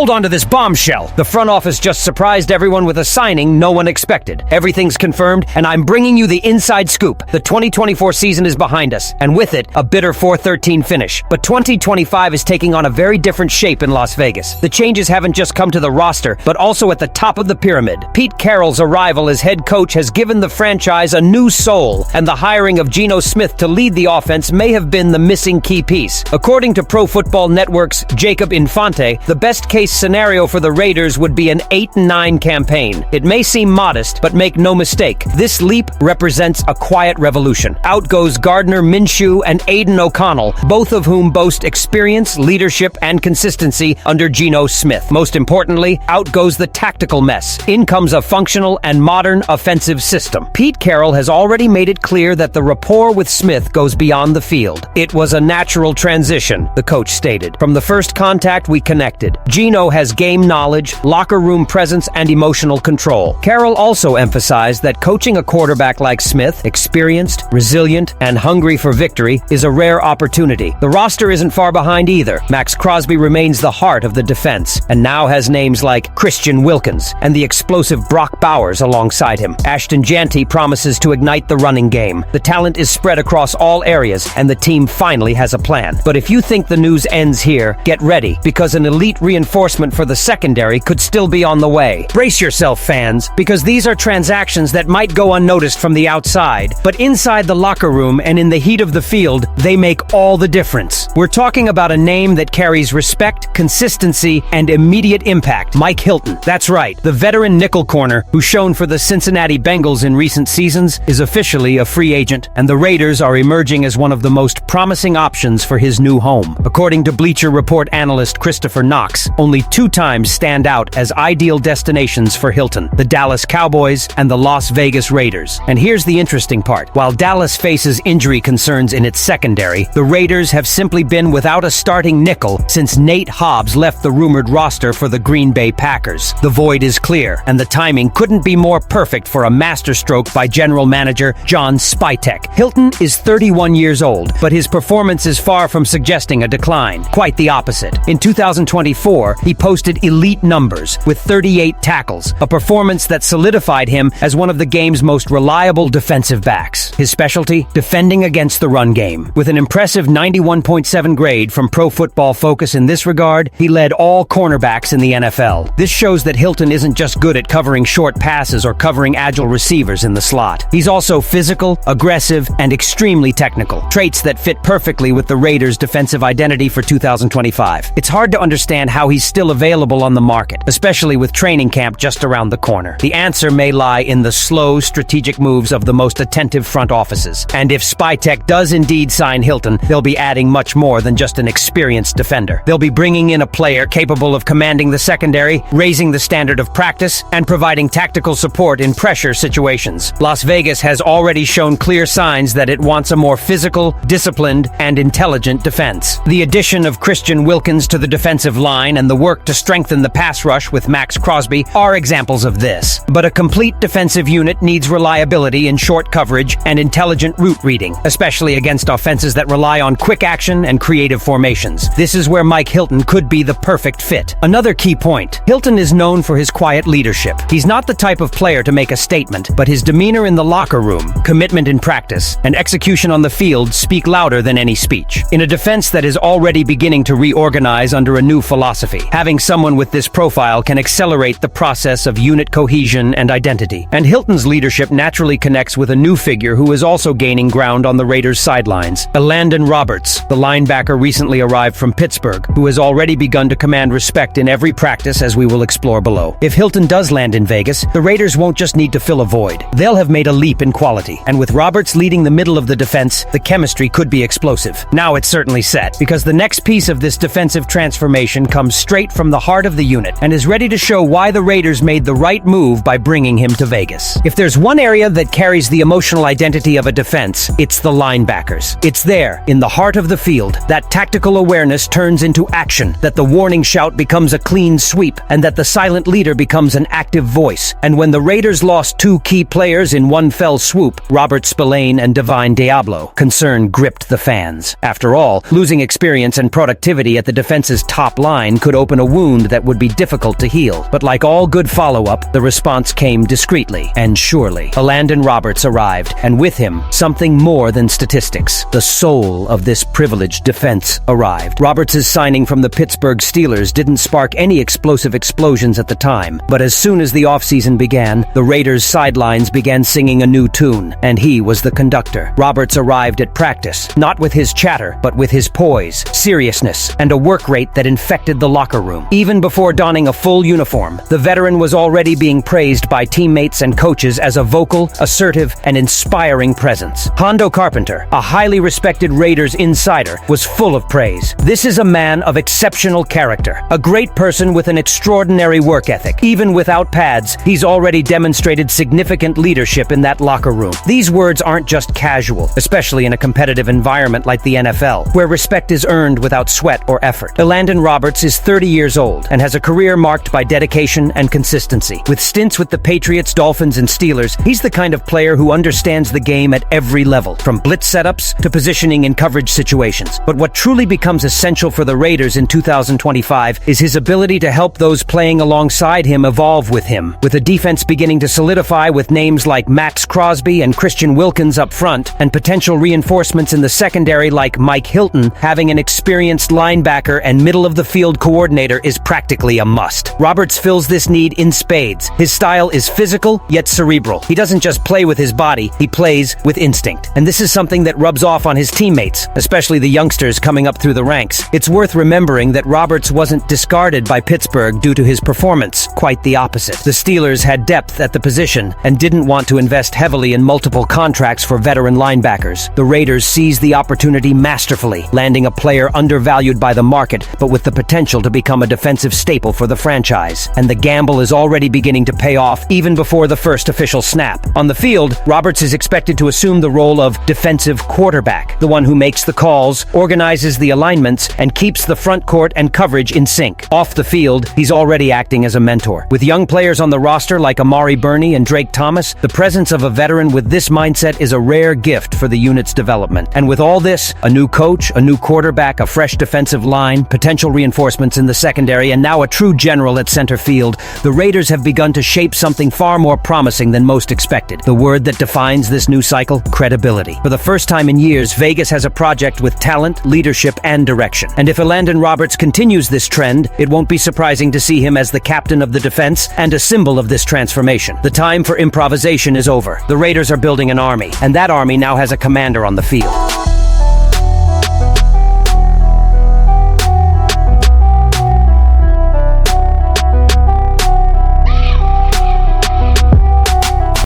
Hold on to this bombshell. The front office just surprised everyone with a signing no one expected. Everything's confirmed, and I'm bringing you the inside scoop. The 2024 season is behind us, and with it, a bitter 4-13 finish. But 2025 is taking on a very different shape in Las Vegas. The changes haven't just come to the roster, but also at the top of the pyramid. Pete Carroll's arrival as head coach has given the franchise a new soul, and the hiring of Geno Smith to lead the offense may have been the missing key piece. According to Pro Football Network's Jacob Infante, the best-case scenario for the Raiders would be an 8-9 campaign. It may seem modest, but make no mistake, this leap represents a quiet revolution. Out goes Gardner Minshew and Aiden O'Connell, both of whom boast experience, leadership, and consistency under Geno Smith. Most importantly, out goes the tactical mess. In comes a functional and modern offensive system. Pete Carroll has already made it clear that the rapport with Smith goes beyond the field. It was a natural transition, the coach stated. From the first contact, we connected. Geno has game knowledge, locker room presence, and emotional control. Carroll also emphasized that coaching a quarterback like Smith, experienced, resilient, and hungry for victory, is a rare opportunity. The roster isn't far behind either. Max Crosby remains the heart of the defense, and now has names like Christian Wilkins and the explosive Brock Bowers alongside him. Ashton Janty promises to ignite the running game. The talent is spread across all areas, and the team finally has a plan. But if you think the news ends here, get ready, because an elite reinforcement for the secondary could still be on the way. Brace yourself, fans, because these are transactions that might go unnoticed from the outside, but inside the locker room and in the heat of the field, they make all the difference. We're talking about a name that carries respect, consistency, and immediate impact. Mike Hilton. That's right, the veteran nickel corner who's shown for the Cincinnati Bengals in recent seasons is officially a free agent, and the Raiders are emerging as one of the most promising options for his new home. According to Bleacher Report analyst Christopher Knox, only 2 times stand out as ideal destinations for Hilton: the Dallas Cowboys and the Las Vegas Raiders. And here's the interesting part. While Dallas faces injury concerns in its secondary, the Raiders have simply been without a starting nickel since Nate Hobbs left the rumored roster for the Green Bay Packers. The void is clear, and the timing couldn't be more perfect for a masterstroke by general manager John Spytek. Hilton is 31 years old, but his performance is far from suggesting a decline. Quite the opposite. In 2024, he posted elite numbers with 38 tackles, a performance that solidified him as one of the game's most reliable defensive backs. His specialty? Defending against the run game. With an impressive 91.7 grade from Pro Football Focus in this regard, he led all cornerbacks in the NFL. This shows that Hilton isn't just good at covering short passes or covering agile receivers in the slot. He's also physical, aggressive, and extremely technical, traits that fit perfectly with the Raiders' defensive identity for 2025. It's hard to understand how he's still available on the market, especially with training camp just around the corner. The answer may lie in the slow, strategic moves of the most attentive front offices. And if Spytek does indeed sign Hilton, they'll be adding much more than just an experienced defender. They'll be bringing in a player capable of commanding the secondary, raising the standard of practice, and providing tactical support in pressure situations. Las Vegas has already shown clear signs that it wants a more physical, disciplined, and intelligent defense. The addition of Christian Wilkins to the defensive line and the work to strengthen the pass rush with Max Crosby are examples of this. But a complete defensive unit needs reliability in short coverage and intelligent route reading, especially against offenses that rely on quick action and creative formations. This is where Mike Hilton could be the perfect fit. Another key point: Hilton is known for his quiet leadership. He's not the type of player to make a statement, but his demeanor in the locker room, commitment in practice, and execution on the field speak louder than any speech. In a defense that is already beginning to reorganize under a new philosophy, having someone with this profile can accelerate the process of unit cohesion and identity. And Hilton's leadership naturally connects with a new figure who is also gaining ground on the Raiders' sidelines: Alandon Roberts, the linebacker recently arrived from Pittsburgh, who has already begun to command respect in every practice, as we will explore below. If Hilton does land in Vegas, the Raiders won't just need to fill a void. They'll have made a leap in quality, and with Roberts leading the middle of the defense, the chemistry could be explosive. Now it's certainly set, because the next piece of this defensive transformation comes straight from the heart of the unit and is ready to show why the Raiders made the right move by bringing him to Vegas. If there's one area that carries the emotional identity of a defense, it's the linebackers. It's there, in the heart of the field, field, that tactical awareness turns into action, that the warning shout becomes a clean sweep, and that the silent leader becomes an active voice. And when the Raiders lost two key players in one fell swoop, Robert Spillane and Divine Diablo, concern gripped the fans. After all, losing experience and productivity at the defense's top line could open a wound that would be difficult to heal. But like all good follow-up, the response came discreetly and surely. Alandon Roberts arrived, and with him, something more than statistics. The soul of this privileged defense arrived. Roberts' signing from the Pittsburgh Steelers didn't spark any explosive explosions at the time, but as soon as the offseason began, the Raiders' sidelines began singing a new tune, and he was the conductor. Roberts arrived at practice, not with his chatter, but with his poise, seriousness, and a work rate that infected the locker room. Even before donning a full uniform, the veteran was already being praised by teammates and coaches as a vocal, assertive, and inspiring presence. Hondo Carpenter, a highly respected Raiders insider, was full of praise. This is a man of exceptional character, a great person with an extraordinary work ethic. Even without pads, he's already demonstrated significant leadership in that locker room. These words aren't just casual, especially in a competitive environment like the NFL, where respect is earned without sweat or effort. Alandon Roberts is 30 years old and has a career marked by dedication and consistency. With stints with the Patriots, Dolphins, and Steelers, he's the kind of player who understands the game at every level, from blitz setups to positioning in coverage situations. But what truly becomes essential for the Raiders in 2025 is his ability to help those playing alongside him evolve with him. With a defense beginning to solidify with names like Max Crosby and Christian Wilkins up front, and potential reinforcements in the secondary like Mike Hilton, having an experienced linebacker and middle-of-the-field coordinator is practically a must. Roberts fills this need in spades. His style is physical, yet cerebral. He doesn't just play with his body, he plays with instinct. And this is something that rubs off on his teammates, especially the youngsters coming up through the ranks. It's worth remembering that Roberts wasn't discarded by Pittsburgh due to his performance. Quite the opposite. The Steelers had depth at the position and didn't want to invest heavily in multiple contracts for veteran linebackers. The Raiders seized the opportunity masterfully, landing a player undervalued by the market, but with the potential to become a defensive staple for the franchise. And the gamble is already beginning to pay off even before the first official snap. On the field, Roberts is expected to assume the role of defensive quarterback, the one who makes the calls, organizes the alignments, and keeps the front court and coverage in sync. Off the field, he's already acting as a mentor. With young players on the roster like Amari Burney and Drake Thomas, the presence of a veteran with this mindset is a rare gift for the unit's development. And with all this, a new coach, a new quarterback, a fresh defensive line, potential reinforcements in the secondary, and now a true general at center field, the Raiders have begun to shape something far more promising than most expected. The word that defines this new cycle: credibility. For the first time in years, Vegas has a project with talent, leadership, and direction. And if Alandon Roberts continues this trend, it won't be surprising to see him as the captain of the defense and a symbol of this transformation. The time for improvisation is over. The Raiders are building an army, and that army now has a commander on the field.